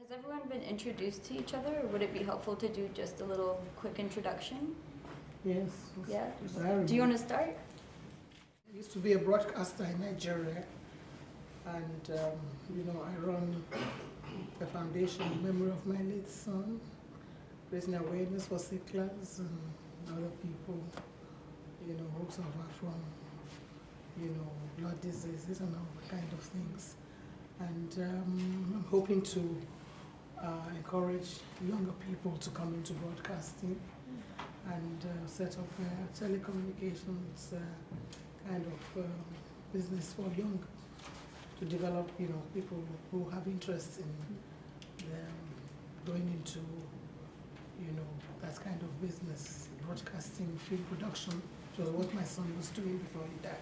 Has everyone been introduced to each other, or would it be helpful to do just a little quick introduction? Yes. Yeah. Desirable. Do you want to start? I used to be a broadcaster in Nigeria, and I run the foundation in memory of my late son, raising awareness for settlers and other people, who suffer from, blood diseases and all kind of things. And I'm hoping to encourage younger people to come into broadcasting and set up a telecommunications kind of business for young, to develop, people who have interest in going into, that kind of business, broadcasting, film production, which was what my son was doing before he died.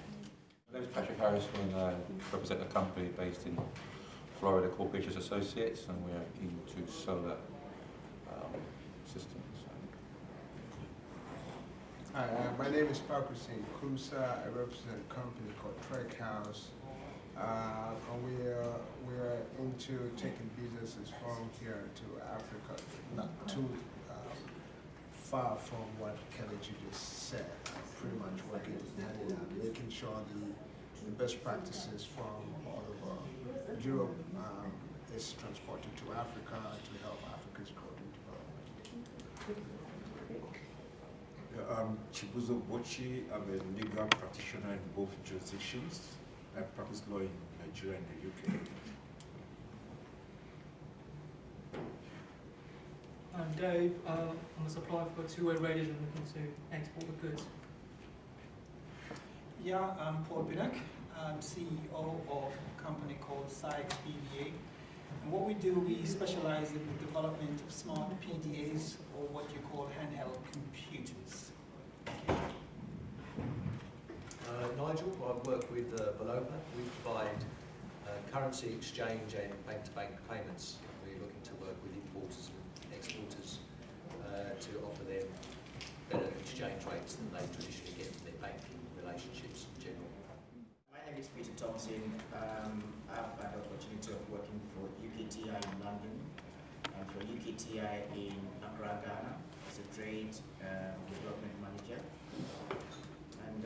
My name is Patrick Harris, and I represent a company based in Florida called Beatrice Associates, and we're into solar systems. Hi, my name is Patrick Kusa. I represent a company called Trek House. And we're into taking businesses from here to Africa, not too far from what Kelechi just said. Pretty much working hand in hand, making sure the best practices from all over Europe is transported to Africa to help Africa's growth and development. Chibuzo Bochi, I'm a legal practitioner in both jurisdictions. I practice law in Nigeria and the UK. I'm Dave. I'm a supplier for two-way radios and looking to export the goods. Yeah, I'm Paul Binek. I'm CEO of a company called Sykes PDA. And what we do, we specialize in the development of smart PDAs, or what you call handheld computers. Nigel, I work with Valopa. We provide currency exchange and bank-to-bank payments. We're looking to work with importers and exporters to offer them better exchange rates than they traditionally get in their banking relationships in general. My name is Peter Thompson. I've had the opportunity of working for UKTI in London and for UKTI in Accra, Ghana as a trade development manager. And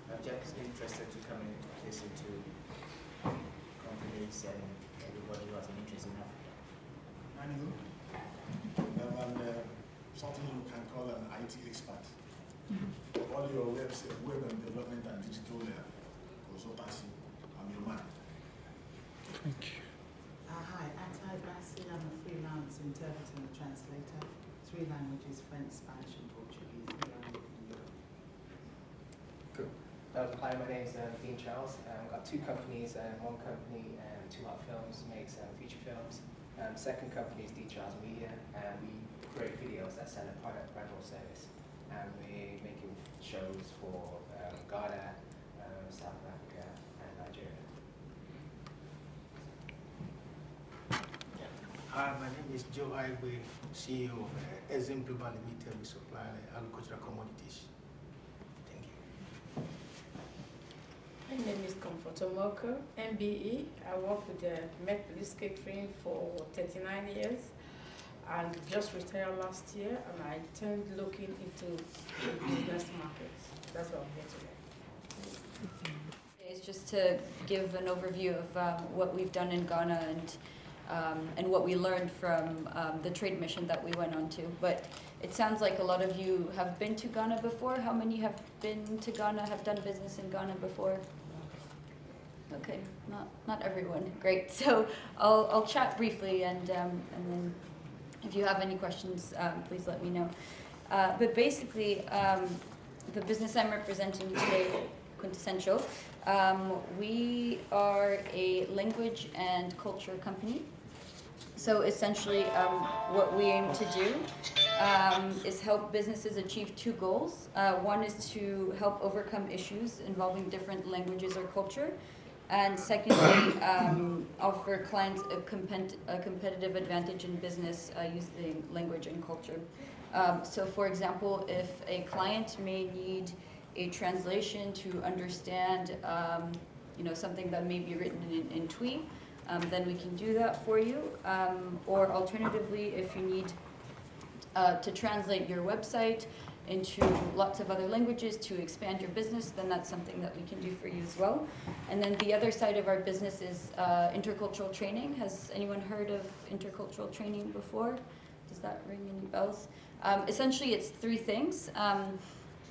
I'm just interested to come and listen to companies and everybody who has an interest in Africa. I'm something you can call an IT expert. All your web and development and digital consultancy, I'm your man. Thank you. Hi, I'm Bassi. I'm a freelance interpreter and translator. 3 languages, French, Spanish, and Portuguese. Cool. Hi, my name is Dean Charles. I've got 2 companies. One company, 2 Hot Films, makes feature films. Second company is D Charles Media, and we create videos that sell a product rental service. And we're making shows for Ghana, South Africa, and Nigeria. Hi, my name is Joe Highway, CEO of SM Global Limited. We supply agricultural commodities. Thank you. My name is Comforter Moko, MBE. I work with the Met Police Catering for 39 years and just retired last year, and I turned looking into the business markets. That's what I'm here today. It's just to give an overview of what we've done in Ghana and what we learned from the trade mission that we went on to. But it sounds like a lot of you have been to Ghana before. How many have been to Ghana, have done business in Ghana before? Okay, not everyone. Great. So I'll chat briefly, and then if you have any questions, please let me know. But basically, the business I'm representing today, Kwintesential, we are a language and culture company. So essentially, what we aim to do is help businesses achieve 2 goals. One is to help overcome issues involving different languages or culture. And secondly, offer clients a competitive advantage in business using language and culture. So for example, if a client may need a translation to understand something that may be written in Twi, then we can do that for you. Or alternatively, if you need to translate your website into lots of other languages to expand your business, then that's something that we can do for you as well. And then the other side of our business is intercultural training. Has anyone heard of intercultural training before? Does that ring any bells? Essentially, it's three things.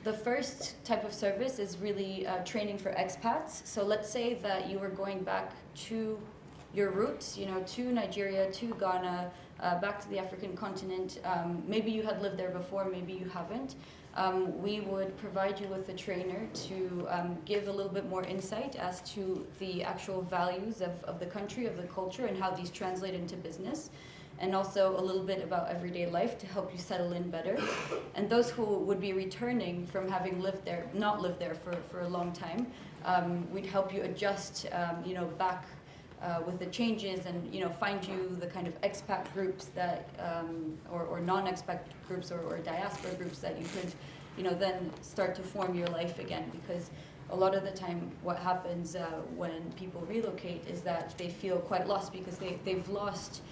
The first type of service is really training for expats. So let's say that you were going back to your roots, to Nigeria, to Ghana, back to the African continent. Maybe you had lived there before, maybe you haven't. We would provide you with a trainer to give a little bit more insight as to the actual values of the country, of the culture, and how these translate into business. And also a little bit about everyday life to help you settle in better. And those who would be returning from having not lived there for a long time, we'd help you adjust, back with the changes, and find you the kind of expat groups that, or non-expat groups or diaspora groups that you could, then start to form your life again. Because a lot of the time, what happens when people relocate is that they feel quite lost because they've lost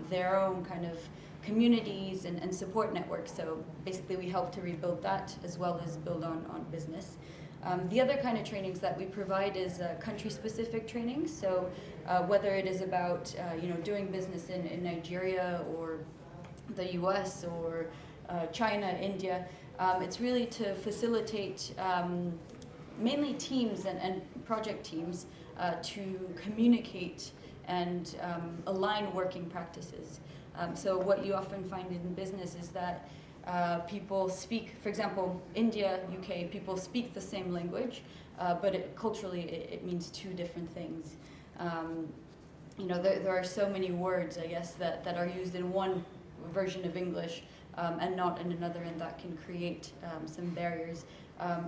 their own kind of communities and support networks. So basically we help to rebuild that as well as build on business. The other kind of trainings that we provide is country-specific training. So whether it is about doing business in Nigeria or the US or China, India, it's really to facilitate mainly teams and project teams to communicate and align working practices. So what you often find in business is that people speak, for example, India, UK, people speak the same language, but culturally it means two different things. There are so many words, I guess, that are used in one version of English and not in another, and that can create some barriers.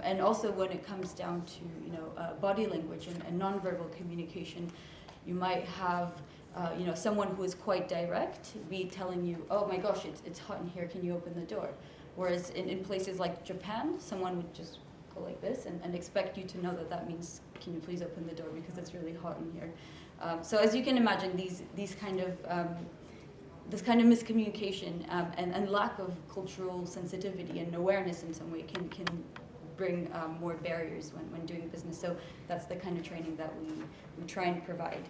And also when it comes down to body language and nonverbal communication, you might have someone who is quite direct be telling you, oh my gosh, it's hot in here, can you open the door? Whereas in places like Japan, someone would just go like this and expect you to know that means, can you please open the door because it's really hot in here. So as you can imagine, this kind of miscommunication and lack of cultural sensitivity and awareness in some way can bring more barriers when doing business. So that's the kind of training that we try and provide.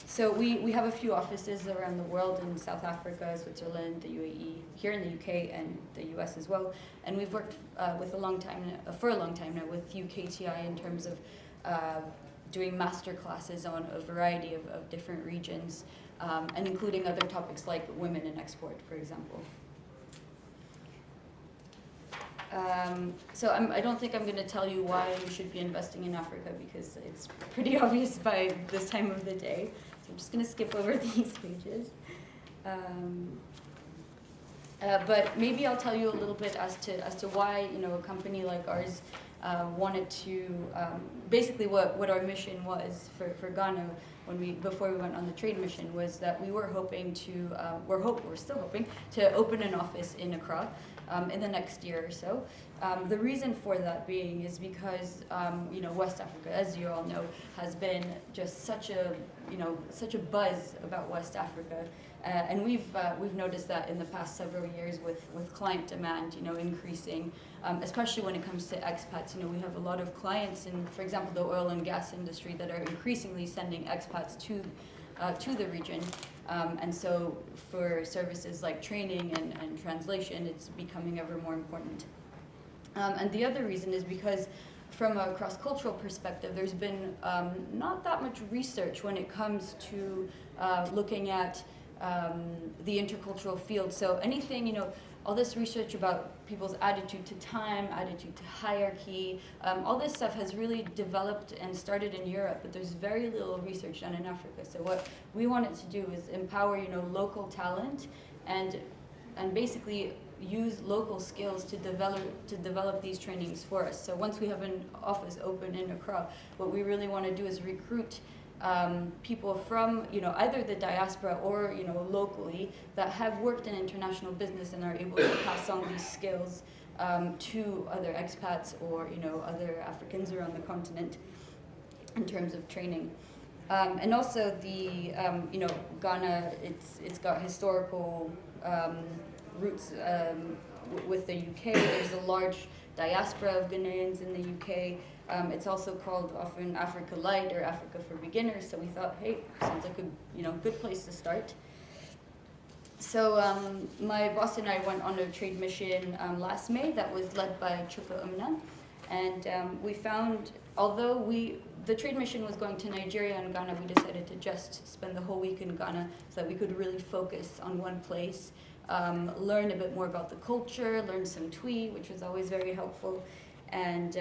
So we have a few offices around the world, in South Africa, Switzerland, the UAE, here in the UK and the US as well. And we've worked for a long time now with UKTI in terms of doing master classes on a variety of different regions, and including other topics like women in export, for example. So I don't think I'm going to tell you why you should be investing in Africa, because it's pretty obvious by this time of the day. So I'm just going to skip over these pages. But maybe I'll tell you a little bit as to why a company like ours wanted to basically what our mission was for Ghana before we went on the trade mission, was that we were hoping to we're still hoping to open an office in Accra in the next year or so. The reason for that being is because West Africa, as you all know, has been just such a buzz about West Africa, and we've noticed that in the past several years with client demand increasing, especially when it comes to expats. We have a lot of clients in, for example, the oil and gas industry that are increasingly sending expats to the region. And so for services like training and translation, it's becoming ever more important. And the other reason is because from a cross-cultural perspective, there's been not that much research when it comes to looking at the intercultural field. So anything, all this research about people's attitude to time, attitude to hierarchy, all this stuff has really developed and started in Europe, but there's very little research done in Africa. So what we wanted to do is empower, local talent and basically use local skills to develop these trainings for us. So once we have an office open in Accra, what we really want to do is recruit people from either the diaspora or locally that have worked in international business and are able to pass on these skills to other expats or other Africans around the continent in terms of training. And also Ghana, it's got historical roots with the UK. There's a large diaspora of Ghanaians in the UK. It's also called often Africa Light or Africa for Beginners. So we thought, hey, sounds like a good place to start. So my boss and I went on a trade mission last May that was led by Chuka Umna, and we found, although the trade mission was going to Nigeria and Ghana, we decided to just spend the whole week in Ghana so that we could really focus on one place, learn a bit more about the culture, learn some Twi, which was always very helpful, and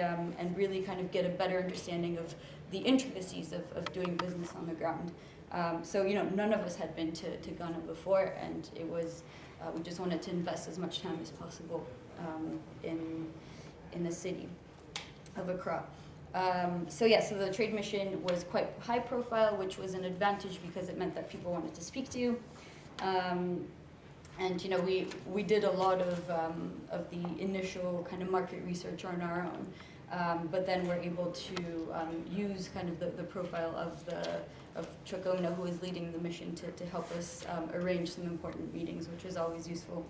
really kind of get a better understanding of the intricacies of doing business on the ground. So none of us had been to Ghana before, and it was we just wanted to invest as much time as possible in the city of Accra. So the trade mission was quite high profile, which was an advantage because it meant that people wanted to speak to you. And we did a lot of the initial kind of market research on our own, but then we're able to use kind of the profile of Chokona, who is leading the mission, to help us arrange some important meetings, which is always useful.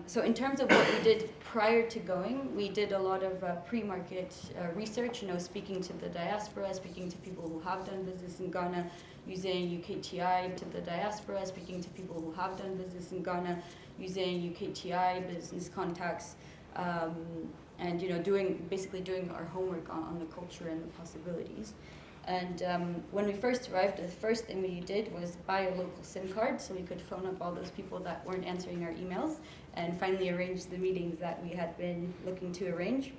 So in terms of what we did prior to going, we did a lot of pre-market research, speaking to the diaspora, speaking to people who have done business in Ghana, using UKTI to the diaspora, speaking to people who have done business in Ghana, using UKTI business contacts, and basically doing our homework on the culture and the possibilities. And when we first arrived, the first thing we did was buy a local SIM card so we could phone up all those people that weren't answering our emails and finally arrange the meetings that we had been looking to arrange.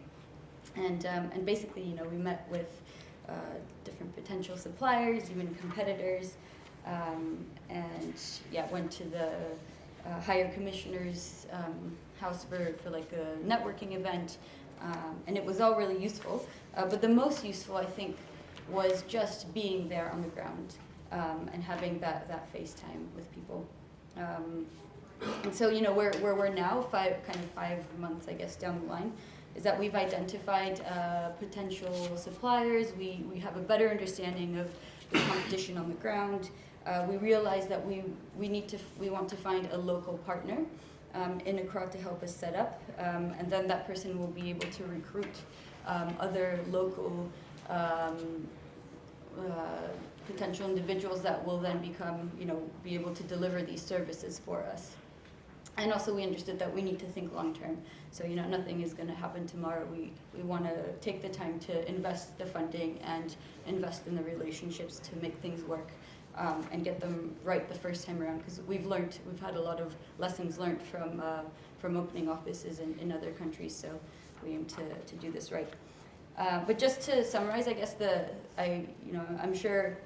And basically, we met with different potential suppliers, even competitors, and went to the higher commissioner's house for like a networking event, and it was all really useful. But the most useful, I think, was just being there on the ground and having that FaceTime with people. And so, where we're now, 5 months, I guess, down the line, is that we've identified potential suppliers. We have a better understanding of the competition on the ground. We realize that we want to find a local partner in Accra to help us set up, and then that person will be able to recruit other local potential individuals that will then become, be able to deliver these services for us. And also we understood that we need to think long term. So, nothing is going to happen tomorrow. We want to take the time to invest the funding and invest in the relationships to make things work and get them right the first time around. Because we've had a lot of lessons learned from opening offices in other countries. So we aim to do this right. But just to summarize, I guess I'm sure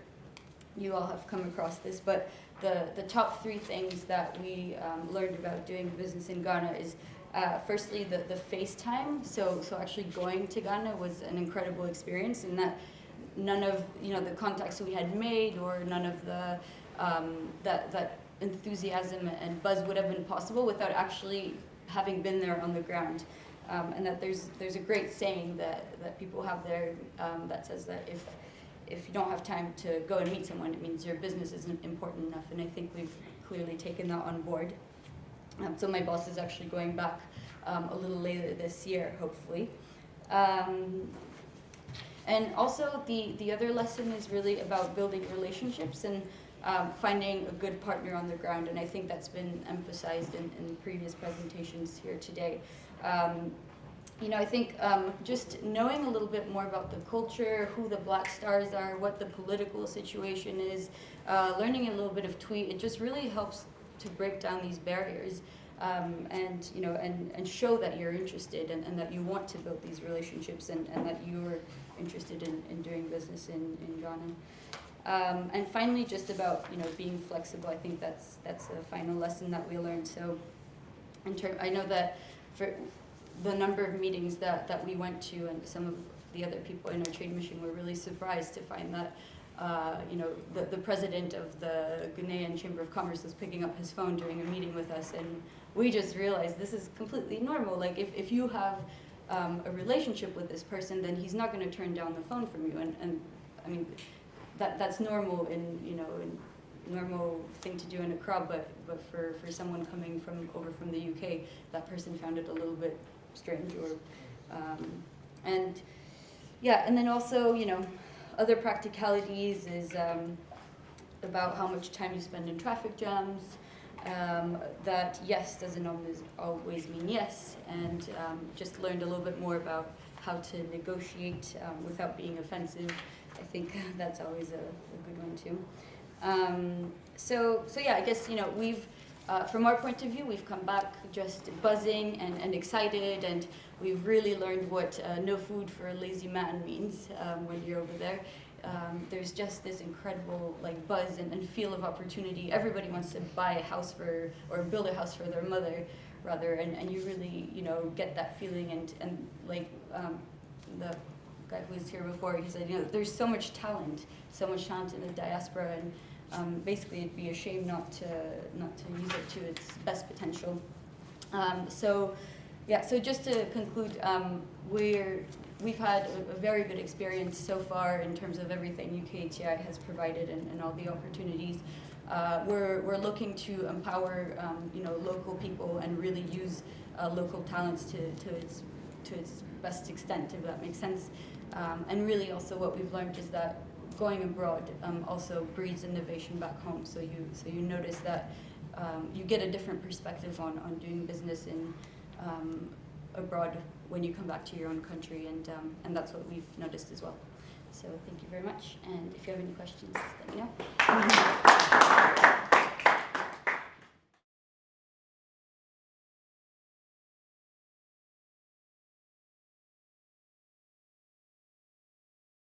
you all have come across this, but the top 3 things that we learned about doing business in Ghana is firstly the FaceTime. So actually going to Ghana was an incredible experience in that none of the contacts we had made or none of the that enthusiasm and buzz would have been possible without actually having been there on the ground. And that there's a great saying that people have there that says that if you don't have time to go and meet someone, it means your business isn't important enough. And I think we've clearly taken that on board. So my boss is actually going back a little later this year, hopefully. And also the other lesson is really about building relationships and finding a good partner on the ground. And I think that's been emphasized in previous presentations here today. I think just knowing a little bit more about the culture, who the Black Stars are, what the political situation is, learning a little bit of Twi, it just really helps to break down these barriers and show that you're interested and that you want to build these relationships and that you're interested in doing business in Ghana. And finally, just about being flexible. I think that's a final lesson that we learned. So I know that for the number of meetings that we went to, and some of the other people in our trade mission were really surprised to find that the president of the Ghanaian Chamber of Commerce was picking up his phone during a meeting with us, and we just realized this is completely normal. Like if you have a relationship with this person, then he's not going to turn down the phone from you. And I mean, that's normal in, you know, in normal thing to do in Accra, but for someone coming over from the UK, that person found it a little bit strange, or and yeah, and then also, you know, other practicalities is about how much time you spend in traffic jams. That yes doesn't always mean yes, and just learned a little bit more about how to negotiate without being offensive. I think that's always a good one too. So yeah, I guess, you know, we've, from our point of view, we've come back just buzzing and excited, and we've really learned what no food for a lazy man means when you're over there. There's just this incredible like buzz and feel of opportunity. Everybody wants to buy a house or build a house for their mother, rather, and you really, you know, get that feeling, and like the guy who was here before, he said, you know, there's so much talent in the diaspora, and basically it'd be a shame not to use it to its best potential. So just to conclude, we've had a very good experience so far in terms of everything UKTI has provided and all the opportunities. We're looking to empower you know, local people and really use local talents to its best extent, if that makes sense. And really also what we've learned is that going abroad also breeds innovation back home. So you notice that you get a different perspective on doing business in abroad when you come back to your own country, and that's what we've noticed as well. So thank you very much, and if you have any questions, let me know.